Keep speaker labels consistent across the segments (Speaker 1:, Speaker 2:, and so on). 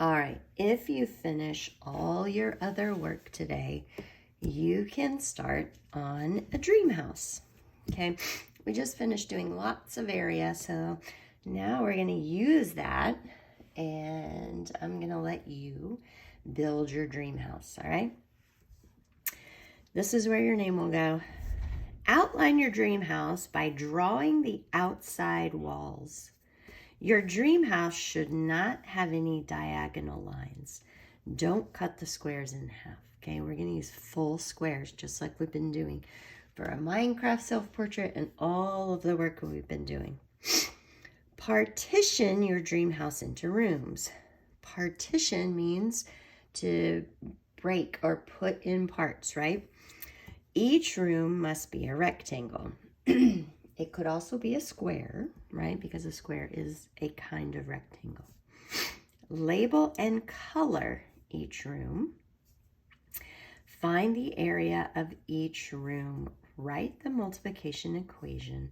Speaker 1: All right, if you finish all your other work today, you can start on a dream house. Okay, we just finished doing lots of area, so now we're going to use that, and I'm going to let you build your dream house. All right, this is where your name will go. Outline your dream house by drawing the outside walls. Your dream house should not have any diagonal lines. Don't cut the squares in half, okay? We're gonna use full squares, just like we've been doing for a Minecraft self-portrait and all of the work we've been doing. Partition your dream house into rooms. Partition means to break or put in parts, right? Each room must be a rectangle. It could also be a square, right? Because a square is a kind of rectangle. Label and color each room. Find the area of each room. Write the multiplication equation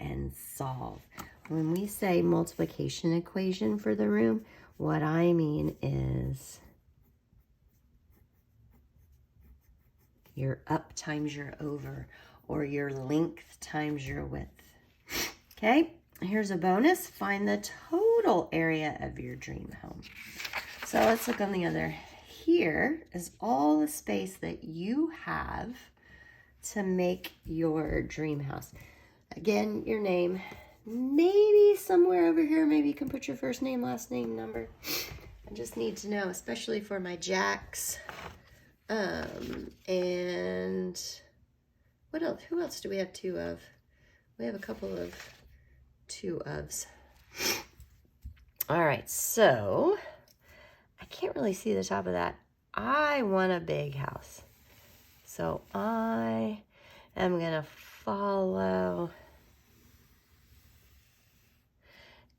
Speaker 1: and solve. When we say multiplication equation for the room, what I mean is your up times your over, or your length times your width. Okay, here's a bonus. Find the total area of your dream home. So let's look on the other. Here is all the space that you have to make your dream house. Again, your name. Maybe somewhere over here, maybe you can put your first name, last name, number. I just need to know, especially for my Jacks. And what else? Who else do we have two of? We have a couple of two ofs. All right, so I can't really see the top of that. I want a big house. So I am going to follow.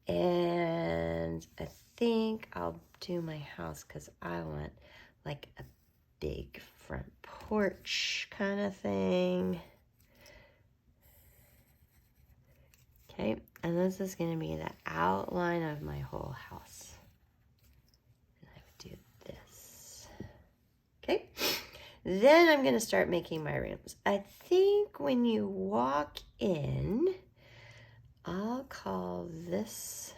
Speaker 1: And I think I'll do my house because I want like a big front porch kind of thing. Okay, and this is going to be the outline of my whole house. And I would do this. Okay, then I'm going to start making my rooms. I think when you walk in, I'll call this,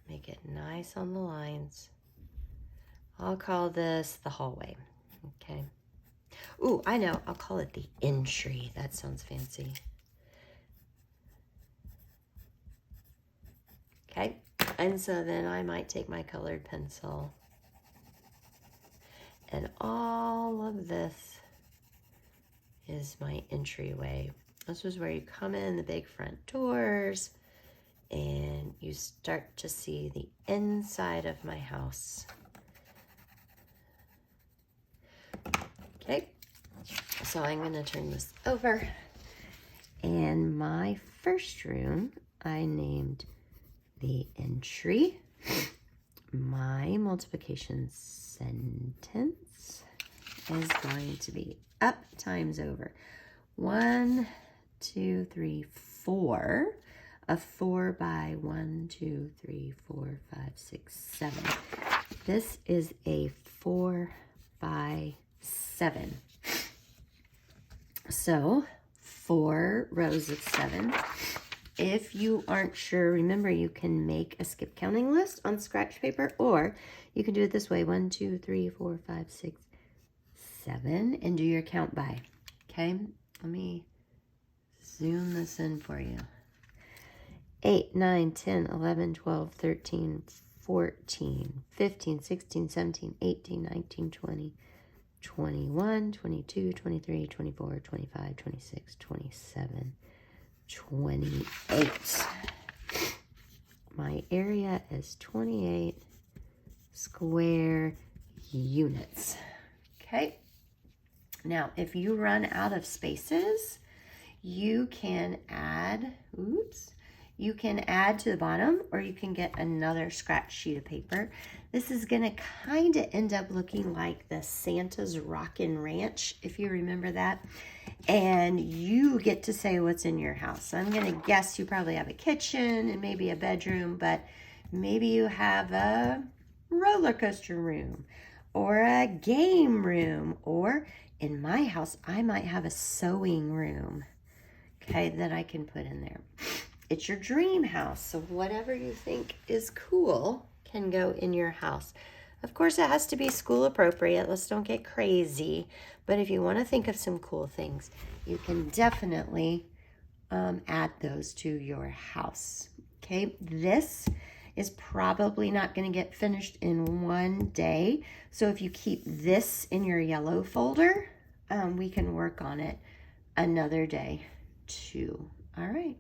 Speaker 1: make it nice on the lines. I'll call this the hallway, okay? Ooh, I know, I'll call it the entry. That sounds fancy. Okay, and so then I might take my colored pencil and all of this is my entryway. This is where you come in the big front doors and you start to see the inside of my house. Okay, so I'm going to turn this over. And my first room, I named the entry. My multiplication sentence is going to be up times over. 1, 2, 3, 4. A 4 by 1, 2, 3, 4, 5, 6, 7. This is a 4 by 7. So 4 rows of 7. If you aren't sure, remember you can make a skip counting list on scratch paper, or you can do it this way: 1, 2, 3, 4, 5, 6, 7, and do your count by. Okay, let me zoom this in for you. 8, 9, 10, 11, 12, 13, 14, 15, 16, 17, 18, 19, 20, 21, 22, 23, 24, 25, 26, 27, 28. My area is 28 square units. Okay. Now, if you run out of spaces, you can add, you can add to the bottom, or you can get another scratch sheet of paper. This is gonna kind of end up looking like the Santa's Rockin' Ranch, if you remember that. And you get to say what's in your house. So I'm gonna guess you probably have a kitchen and maybe a bedroom, but Maybe you have a roller coaster room or a game room, or in my house, I might have a sewing room, okay, that I can put in there. It's your dream house, so whatever you think is cool can go in your house. Of course, it has to be school appropriate. Let's don't get crazy. But if you want to think of some cool things, you can definitely add those to your house. Okay, this is probably not going to get finished in one day. So if you keep this in your yellow folder, we can work on it another day too. All right.